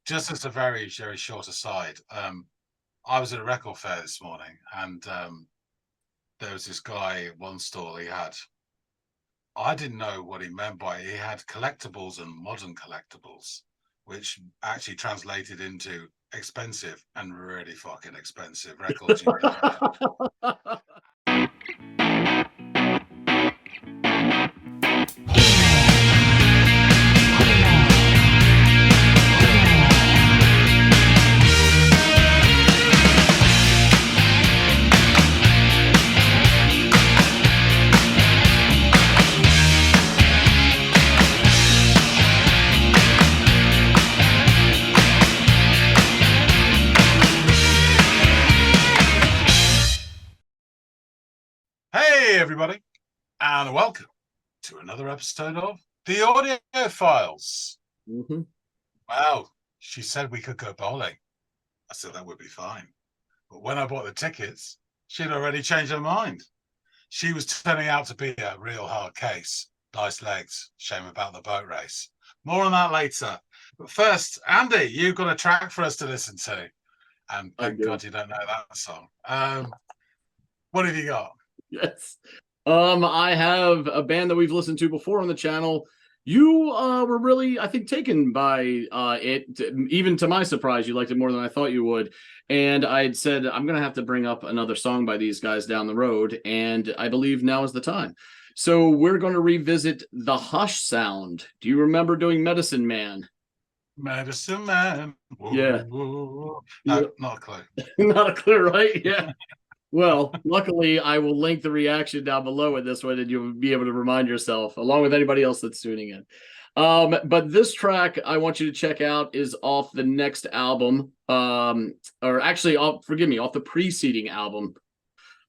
just as a very, very short aside, I was at a record fair this morning, and there was this guy at one stall. I didn't know what he meant by it. He had collectibles and modern collectibles, which actually translated into expensive and really fucking expensive records. Hey, everybody, and welcome to another episode of the Audiophiles. Mm-hmm. Wow, she said we could go bowling. I said that would be fine. But when I bought the tickets, she'd already changed her mind. She was turning out to be a real hard case. Nice legs. Shame about the boat race. More on that later. But first, Andy, you've got a track for us to listen to. And thank God you don't know that song. What have you got? Yes. I have a band that we've listened to before on the channel. You were really, I think, taken by it. Even to my surprise, you liked it more than I thought you would. And I'd said, I'm going to have to bring up another song by these guys down the road. And I believe now is the time. So we're going to revisit the Hush sound. Do you remember doing Medicine Man? Medicine Man. Whoa, yeah. Whoa. No, not a clue. Not a clue, right? Yeah. Well, luckily, I will link the reaction down below with this one, and you'll be able to remind yourself, along with anybody else that's tuning in. But this track I want you to check out is off the next album, or actually, off the preceding album,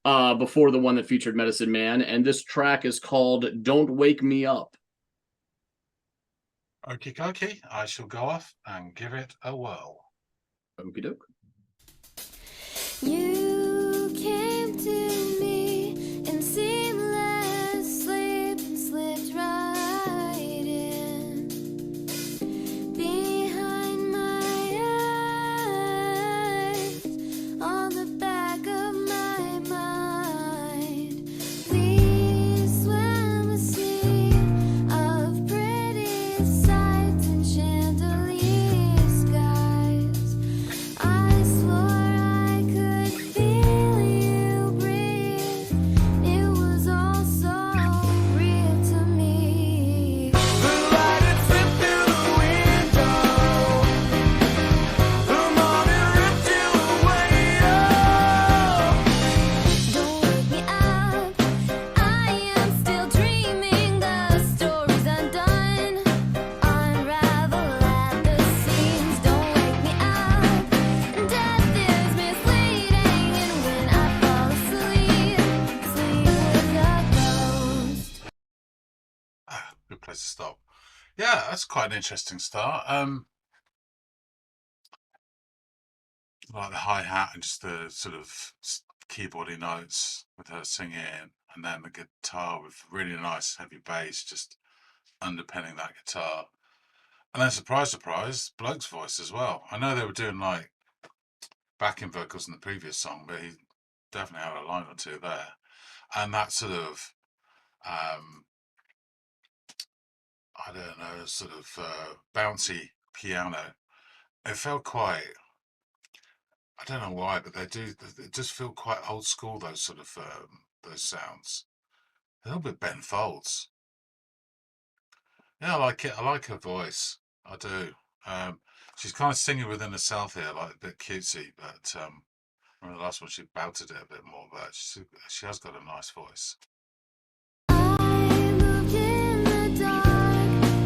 before the one that featured Medicine Man, and this track is called "Don't Wake Me Up." Okie dokie, I shall go off and give it a whirl. Okie doke. You came to me in seamless sleep and slipped right in behind my eyes, on the back of my mind. We swam a sea of pretty sights and chandelier skies. I swore I could feel you breathe. It was all so real to me. The light had slipped through the window. The morning ripped you away. Don't wake me up, I am still dreaming. The story's undone, unravel at the seams. Don't wake me up, death is misleading. And when I fall asleep, sleep with a ghost. Good place to stop. Yeah, that's quite an interesting start. Like the hi-hat and just the sort of keyboardy notes with her singing, and then the guitar with really nice heavy bass just underpinning that guitar. And then surprise, surprise, bloke's voice as well. I know they were doing like backing vocals in the previous song, but he definitely had a line or two there. And that sort of I don't know, sort of bouncy piano. It felt quite, I don't know why, but they just feel quite old school, those sort of, those sounds. A little bit Ben Folds. Yeah, I like it. I like her voice. I do. She's kind of singing within herself here, like a bit cutesy, but remember the last one she belted it a bit more, but she has got a nice voice. I moved in the dark,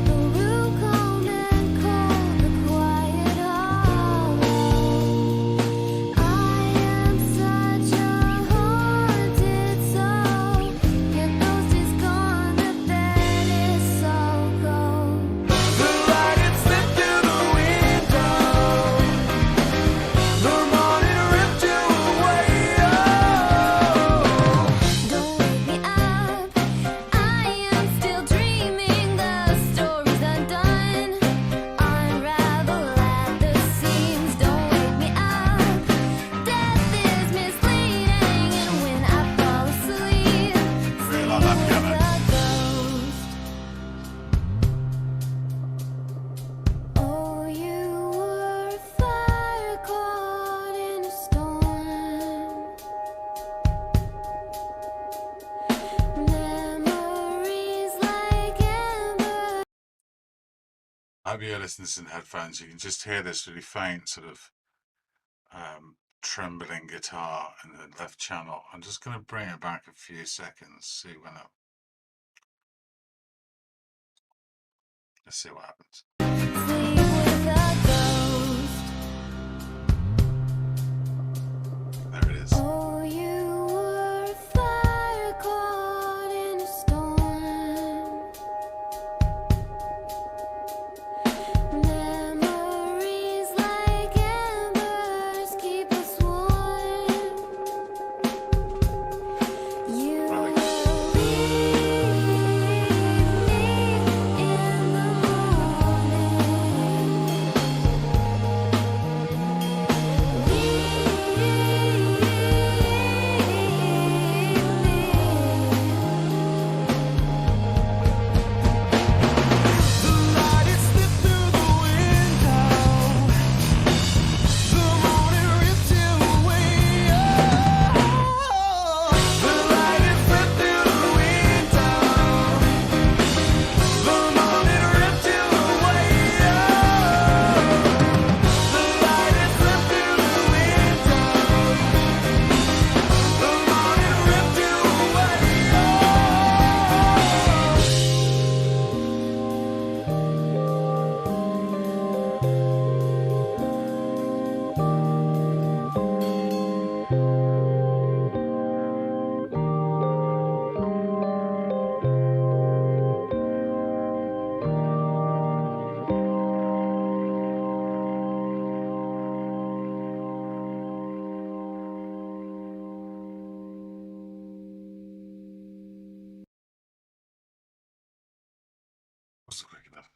the room cold and cold, the quiet hollow. I am such a haunted soul. Your ghost is gone, the bed is so cold. The light had slipped through the window. The morning ripped you away. Don't wake me hope you're listening to this in headphones. You can just hear this really faint sort of trembling guitar in the left channel. I'm just going to bring it back a few seconds, see when it. Let's see what happens. Sleep with a ghost. There it is. Oh, you were a fire caught in a storm. Memories like embers keep us warm. You Really will good. leave me in the The light is slipped through the window. The morning ripped you away. The light is slipped through the window. The morning ripped you away. The light is slipped through the window. The morning ripped you away. Wasn't quick enough.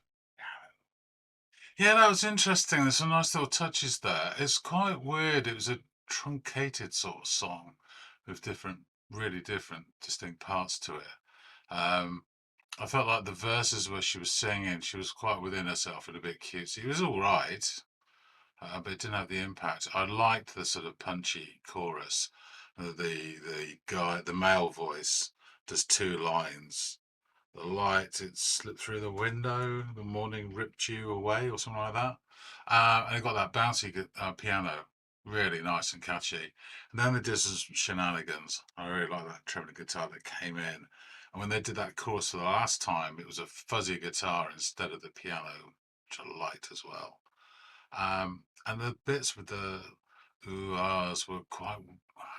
Yeah, that was interesting. There's some nice little touches there. It's quite weird. It was a truncated sort of song with different, really different, distinct parts to it. I felt like the verses where she was singing, she was quite within herself and a bit cutesy. It was all right, but it didn't have the impact. I liked the sort of punchy chorus. The male voice does two lines. The light, it slipped through the window. The morning ripped you away, or something like that. And it got that bouncy piano, really nice and catchy. And then they did some shenanigans. I really like that trembling guitar that came in. And when they did that chorus for the last time, it was a fuzzy guitar instead of the piano, which I liked as well. And the bits with the ooh ahs were quite,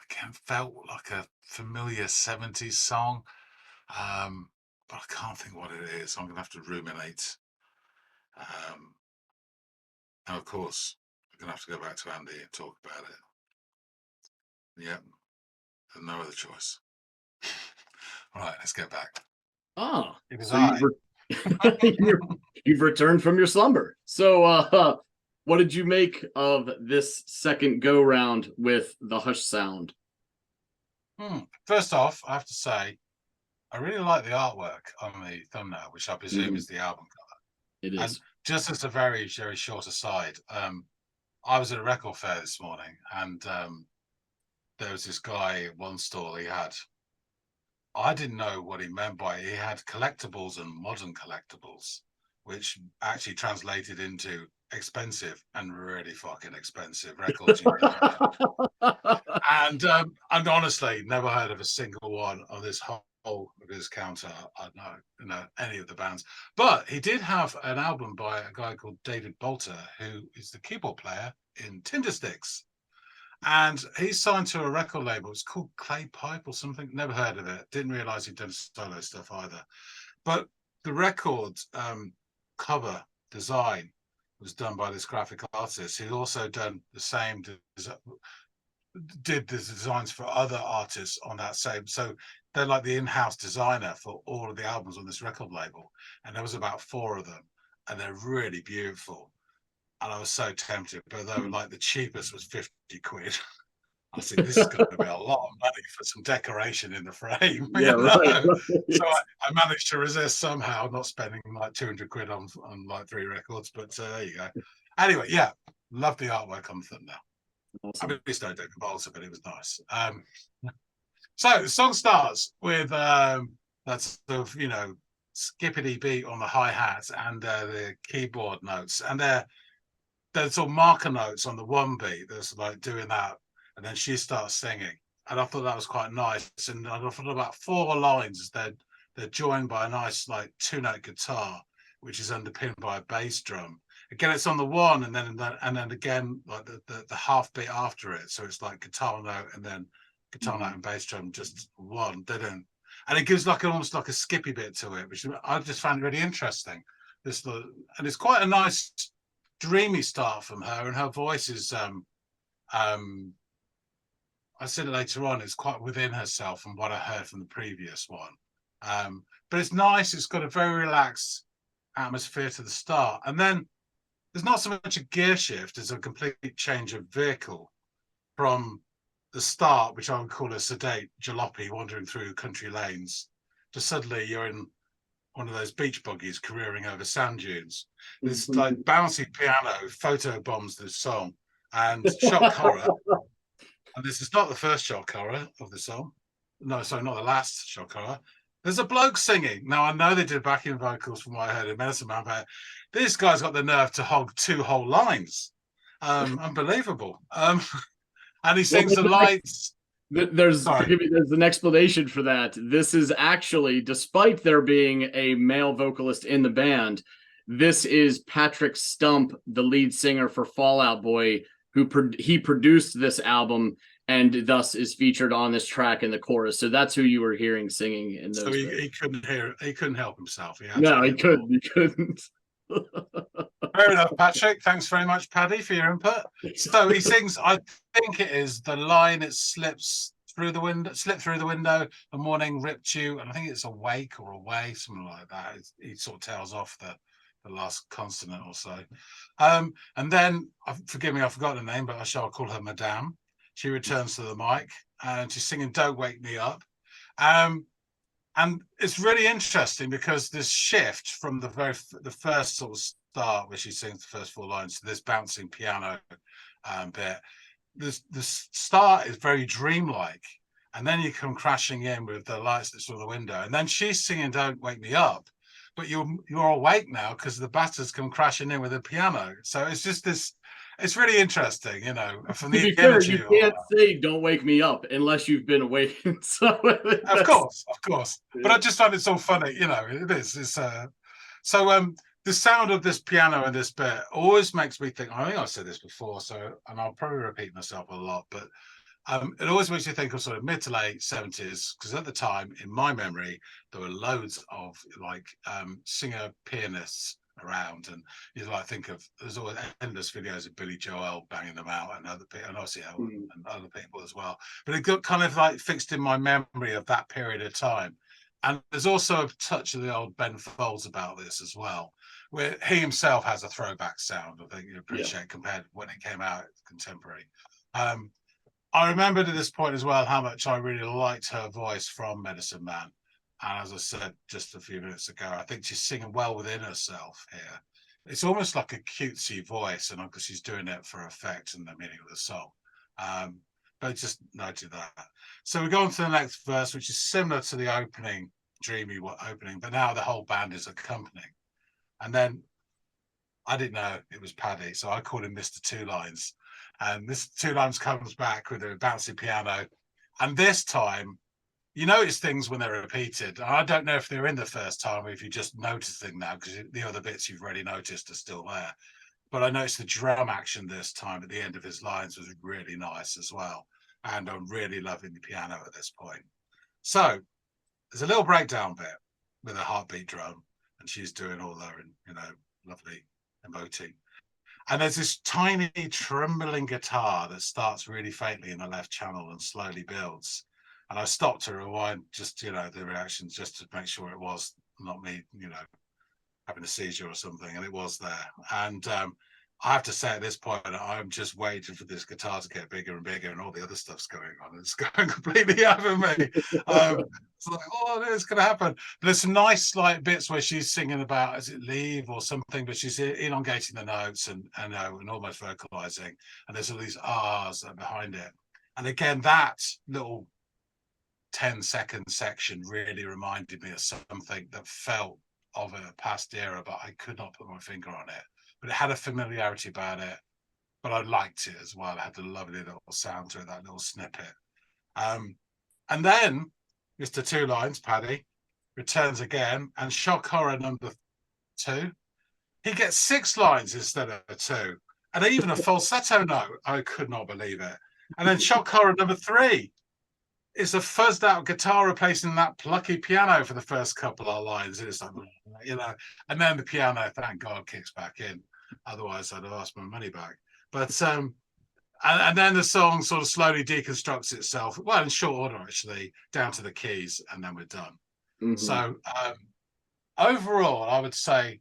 again, felt like a familiar 70s song. But I can't think what it is. I'm going to have to ruminate. And of course, we're going to have to go back to Andy and talk about it. Yep, there's no other choice. All right, let's get back. Ah, It was so I. you've returned from your slumber. So, what did you make of this second go round with the Hush sound? First off, I have to say, I really like the artwork on the thumbnail, which I presume is the album cover. It is. And just as a very, very short aside, I was at a record fair this morning, and there was this guy at one stall. I didn't know what he meant by it. He had collectibles and modern collectibles, which actually translated into expensive and really fucking expensive records. And honestly, never heard of a single one on this whole of his counter. I don't know any of the bands, but he did have an album by a guy called David Bolter, who is the keyboard player in Tindersticks. And he's signed to a record label. It's called Clay Pipe or something. Never heard of it. Didn't realize he'd done solo stuff either. But the record cover design was done by this graphic artist who also done the same, did the designs for other artists on that same. So they're like the in-house designer for all of the albums on this record label. And there was about 4 of them, and they're really beautiful. And I was so tempted, but they were like the cheapest was 50 quid. I said, this is going to be a lot of money for some decoration in the frame. Yeah, right. So I managed to resist somehow, not spending like 200 quid on like 3 records. But there you go. Anyway, yeah, love the artwork on the thumbnail. Awesome. I mean, it's no David Bolter, but it was nice. So the song starts with that sort of, skippity beat on the hi-hats and the keyboard notes, and there's sort of marker notes on the one beat that's like doing that, and then she starts singing, and I thought that was quite nice. And I thought about 4 lines, they're joined by a nice like 2-note guitar, which is underpinned by a bass drum. Again, it's on the one, and then again like the half beat after it, so it's like guitar note and then guitar note and bass drum, just one, didn't. And it gives like almost like a skippy bit to it, which I just found really interesting. And it's quite a nice dreamy start from her, and her voice is I said it later on, it's quite within herself from what I heard from the previous one. But it's nice, it's got a very relaxed atmosphere to the start, and then there's not so much a gear shift as a complete change of vehicle from the start, which I would call a sedate jalopy wandering through country lanes, to suddenly you're in one of those beach buggies careering over sand dunes. This like bouncy piano photo bombs this song, and shock horror. And this is not the first shock horror of the song. No, sorry, not the last shock horror. There's a bloke singing. Now, I know they did backing vocals from what I heard in Medicine Man, but this guy's got the nerve to hog 2 whole lines. Unbelievable. And he sings the lights. There's an explanation for that. This is actually, despite there being a male vocalist in the band, this is Patrick Stump, the lead singer for Fall Out Boy, he produced this album and thus is featured on this track in the chorus. So that's who you were hearing singing in those. So he couldn't help himself. He couldn't. Fair enough, Patrick. Thanks very much, Paddy, for your input. So he sings, I think it is the line, it slipped through the window, the morning ripped you, and I think it's awake or away, something like that. He sort of tails off the last consonant or so. And then, forgive me, I've forgotten her name, but I shall call her Madame. She returns to the mic and she's singing Don't Wake Me Up. And it's really interesting because this shift from the first sort of start where she sings the first 4 lines to this bouncing piano bit, the start is very dreamlike, and then you come crashing in with the lights that's through the window, and then she's singing Don't Wake Me Up, but you're awake now because the batters come crashing in with the piano. So it's just this. It's really interesting, you know. From the energy, you can't say "Don't wake me up" unless you've been awakened. So of course. Yeah. But I just find it so funny, you know. It is. It's the sound of this piano and this bit always makes me think. I think I've said this before, and I'll probably repeat myself a lot, but it always makes me think of sort of mid to late 70s, because at the time, in my memory, there were loads of like singer pianists around, and you like think of, there's always endless videos of Billy Joel banging them out, and other people, and obviously and other people as well. But it got kind of like fixed in my memory of that period of time. And there's also a touch of the old Ben Folds about this as well, where he himself has a throwback sound, I think you appreciate, compared to when it came out contemporary. I remembered at this point as well how much I really liked her voice from Medicine Man. And as I said just a few minutes ago, I think she's singing well within herself here. It's almost like a cutesy voice, and because she's doing it for effect and the meaning of the song. But just noted that. So we go on to the next verse, which is similar to the opening, dreamy opening, but now the whole band is accompanying. And then I didn't know it was Paddy, so I called him Mr. Two Lines. And this 2 lines comes back with a bouncy piano. And this time, you notice things when they're repeated. I don't know if they're in the first time or if you just notice them now, because the other bits you've already noticed are still there. But I noticed the drum action this time at the end of his lines was really nice as well. And I'm really loving the piano at this point. So there's a little breakdown bit with a heartbeat drum, and she's doing all her, you know, lovely emoting. And there's this tiny trembling guitar that starts really faintly in the left channel and slowly builds. And I stopped to rewind just, you know, the reactions just to make sure it was not me, you know, having a seizure or something. And it was there. And I have to say at this point, I'm just waiting for this guitar to get bigger and bigger, and all the other stuff's going on. It's going completely over me. It's like, oh, it's going to happen. But there's some nice like bits where she's singing about, is it leave or something, but she's elongating the notes and almost vocalizing. And there's all these ahs behind it. And again, that little 10-second section really reminded me of something that felt of a past era, but I could not put my finger on it. But it had a familiarity about it, but I liked it as well. It had a lovely little sound to it, that little snippet. And then Mr. Two Lines, Paddy, returns again, and shock horror number 2. He gets 6 lines instead of 2, and even a falsetto note. I could not believe it. And then shock horror number 3 is a fuzzed out guitar replacing that plucky piano for the first couple of lines. It's like, and then the piano, thank God, kicks back in. Otherwise, I'd have asked my money back. But and then the song sort of slowly deconstructs itself. Well, in short order, actually, down to the keys, and then we're done. Mm-hmm. So overall, I would say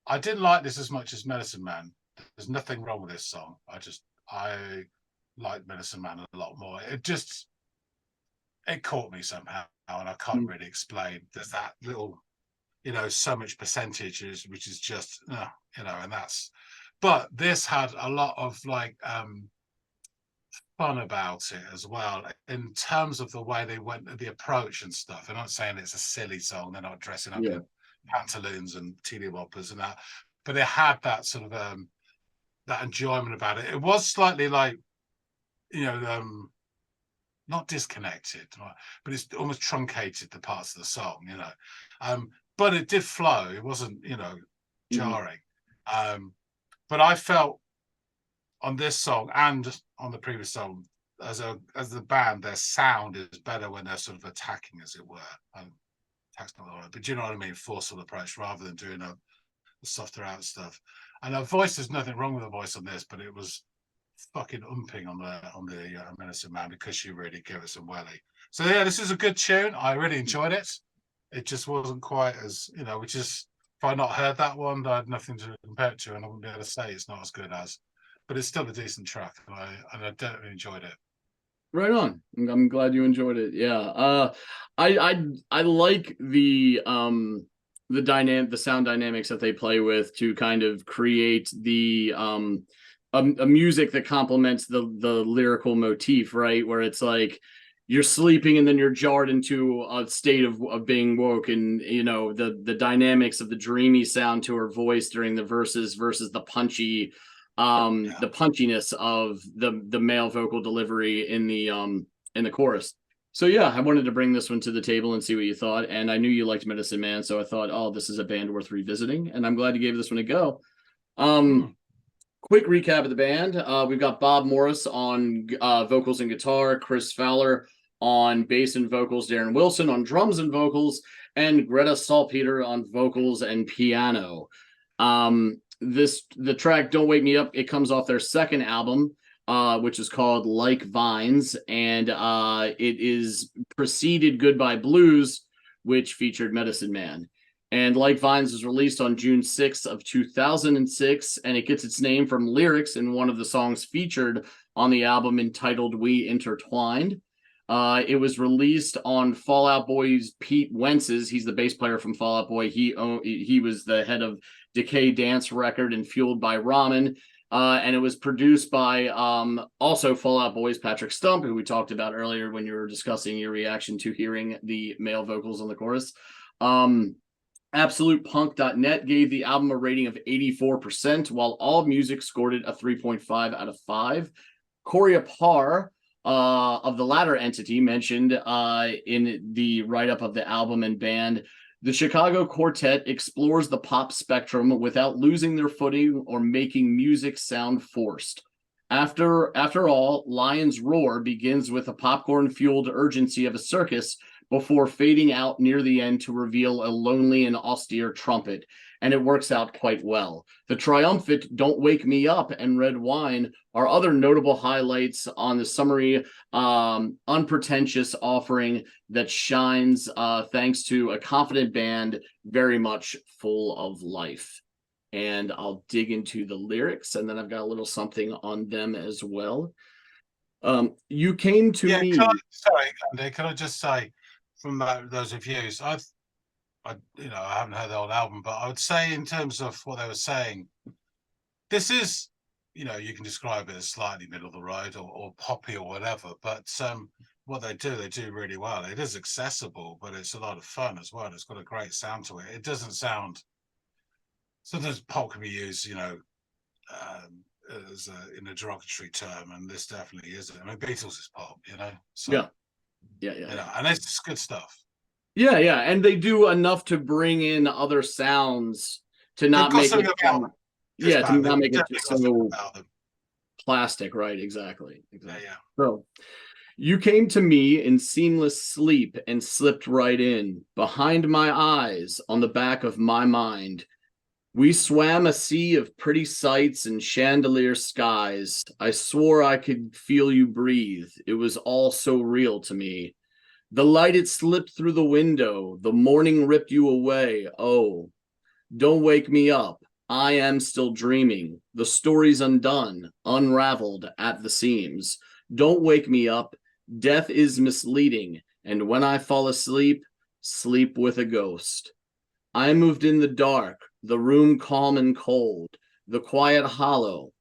I didn't like this as much as Medicine Man. There's nothing wrong with this song. I like Medicine Man a lot more. It caught me somehow, and I can't really explain. There's that little, so much percentage which is just, and that's. But this had a lot of fun about it as well, in terms of the way they went, the approach and stuff. They're not saying it's a silly song. They're not dressing up in pantaloons and teeny boppers and that, but they had that sort of that enjoyment about it. It was slightly not disconnected, but it's almost truncated the parts of the song, but it did flow. It wasn't, jarring. But I felt on this song and on the previous song, as the band, their sound is better when they're sort of attacking, as it were. Attack's not the word, but do you know what I mean? Forceful approach rather than doing a softer out stuff. And her voice, there's nothing wrong with the voice on this, but it was fucking umping on the Medicine Man, because she really gave it some welly. So yeah, this is a good tune. I really enjoyed it. It just wasn't quite as, which is, if I not heard that one, I had nothing to compare it to, and I wouldn't be able to say it's not as good as, but it's still a decent track, and I definitely enjoyed it. Right on. I'm glad you enjoyed it. Yeah. I like the sound dynamics that they play with to kind of create the a music that complements the lyrical motif, right? Where it's like you're sleeping and then you're jarred into a state of being woke, and the dynamics of the dreamy sound to her voice during the verses versus the punchy the punchiness of the male vocal delivery in the chorus. So yeah, I wanted to bring this one to the table and see what you thought. And I knew you liked Medicine Man, so I thought, oh, this is a band worth revisiting, and I'm glad you gave this one a go. Quick recap of the band. We've got Bob Morris on vocals and guitar, Chris Fowler on bass and vocals, Darren Wilson on drums and vocals, and Greta Salpeter on vocals and piano. The track Don't Wake Me Up, it comes off their second album, which is called Like Vines, and it is preceded Goodbye Blues, which featured Medicine Man. And Like Vines was released on June 6th of 2006, and it gets its name from lyrics in one of the songs featured on the album entitled We Intertwined. It was released on Fall Out Boy's Pete Wentz's. He's the bass player from Fall Out Boy. He was the head of Decay Dance Record and Fueled by Ramen. And it was produced by also Fall Out Boy's Patrick Stump, who we talked about earlier when you were discussing your reaction to hearing the male vocals on the chorus. AbsolutePunk.net gave the album a rating of 84%, while AllMusic scored it a 3.5 out of 5. Corey Parr of the latter entity mentioned in the write-up of the album and band, the Chicago Quartet explores the pop spectrum without losing their footing or making music sound forced. After all, Lion's Roar begins with a popcorn-fueled urgency of a circus before fading out near the end to reveal a lonely and austere trumpet, and it works out quite well. The triumphant Don't Wake Me Up and Red Wine are other notable highlights on the summery, unpretentious offering that shines thanks to a confident band very much full of life. And I'll dig into the lyrics, and then I've got a little something on them as well. You came to me. Sorry, Andy, can I just say, from those reviews, I haven't heard the whole album, but I would say in terms of what they were saying, this is, you can describe it as slightly middle of the road or poppy or whatever, but what they do really well. It is accessible, but it's a lot of fun as well. It's got a great sound to it. It doesn't sound. Sometimes pop can be used, um, as in a derogatory term, and this definitely isn't. I mean, Beatles is pop, So Yeah. and it's just good stuff. Yeah, and they do enough to bring in other sounds to They've not got make it something about them. yeah, to not make it Definitely just got something so about them. plastic, right? Exactly. Yeah. So you came to me in seamless sleep and slipped right in behind my eyes on the back of my mind. We swam a sea of pretty sights and chandelier skies. I swore I could feel you breathe. It was all so real to me. The light it slipped through the window. The morning ripped you away. Oh, don't wake me up. I am still dreaming. The story's undone, unraveled at the seams. Don't wake me up. Death is misleading. And when I fall asleep, sleep with a ghost. I moved in the dark, the room calm and cold, the quiet hollow.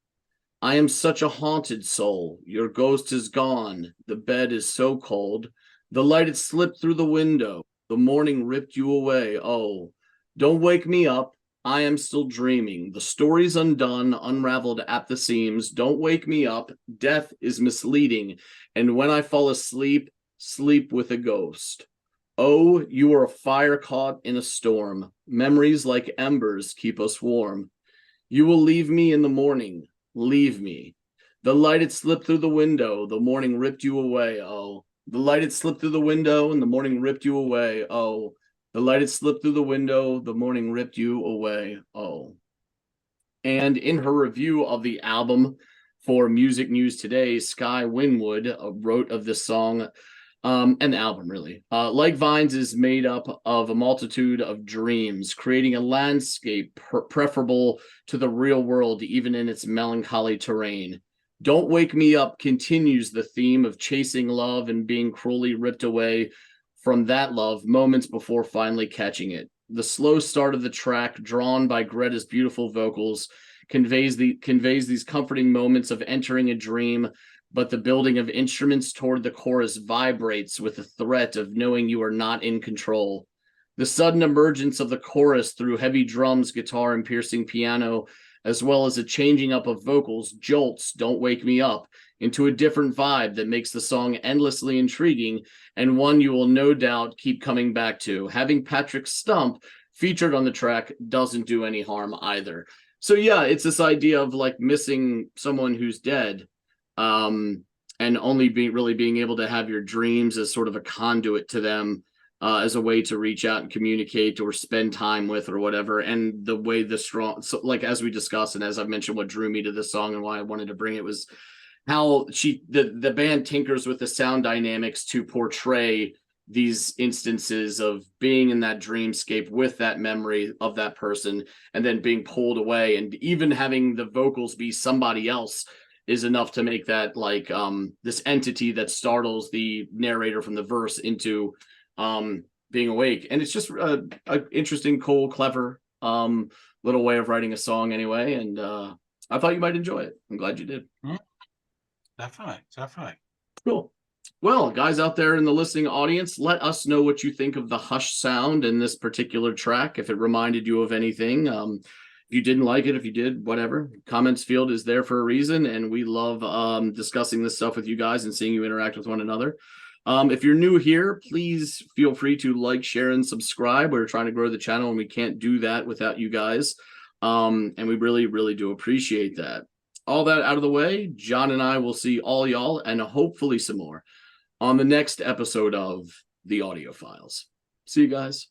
I am such a haunted soul. Your ghost is gone. The bed is so cold. The light had slipped through the window. The morning ripped you away. Oh, don't wake me up. I am still dreaming. The story's undone, unraveled at the seams. Don't wake me up. Death is misleading. And when I fall asleep, sleep with a ghost. Oh, you are a fire caught in a storm. Memories like embers keep us warm. You will leave me in the morning. Leave me. The light had slipped through the window. The morning ripped you away. Oh, the light had slipped through the window and the morning ripped you away. Oh, the light had slipped through the window. The morning ripped you away. Oh. And in her review of the album for Music News Today, Sky Winwood wrote of this song and the album really. Like Vines is made up of a multitude of dreams, creating a landscape preferable to the real world, even in its melancholy terrain. Don't Wake Me Up continues the theme of chasing love and being cruelly ripped away from that love moments before finally catching it. The slow start of the track, drawn by Greta's beautiful vocals, conveys these comforting moments of entering a dream, but the building of instruments toward the chorus vibrates with the threat of knowing you are not in control. The sudden emergence of the chorus through heavy drums, guitar, and piercing piano, as well as a changing up of vocals, jolts Don't Wake Me Up into a different vibe that makes the song endlessly intriguing and one you will no doubt keep coming back to. Having Patrick Stump featured on the track doesn't do any harm either. So yeah, it's this idea of like missing someone who's dead, and only being able to have your dreams as sort of a conduit to them, as a way to reach out and communicate or spend time with or whatever. And the way the strong, so like as we discussed and as I've mentioned, what drew me to this song and why I wanted to bring it was how the band tinkers with the sound dynamics to portray these instances of being in that dreamscape with that memory of that person and then being pulled away, and even having the vocals be somebody else is enough to make that like this entity that startles the narrator from the verse into being awake. And it's just a interesting, cool, clever little way of writing a song anyway. And I thought you might enjoy it. I'm glad you did. Definitely. Cool. Well, guys out there in the listening audience, let us know what you think of the hush sound in this particular track. If it reminded you of anything, if you didn't like it, if you did, whatever. Comments field is there for a reason, and we love discussing this stuff with you guys and seeing you interact with one another. If you're new here, please feel free to like, share, and subscribe. We're trying to grow the channel, and we can't do that without you guys. And we really, really do appreciate that. All that out of the way, John and I will see all y'all, and hopefully some more, on the next episode of the Audiophiles. See you guys.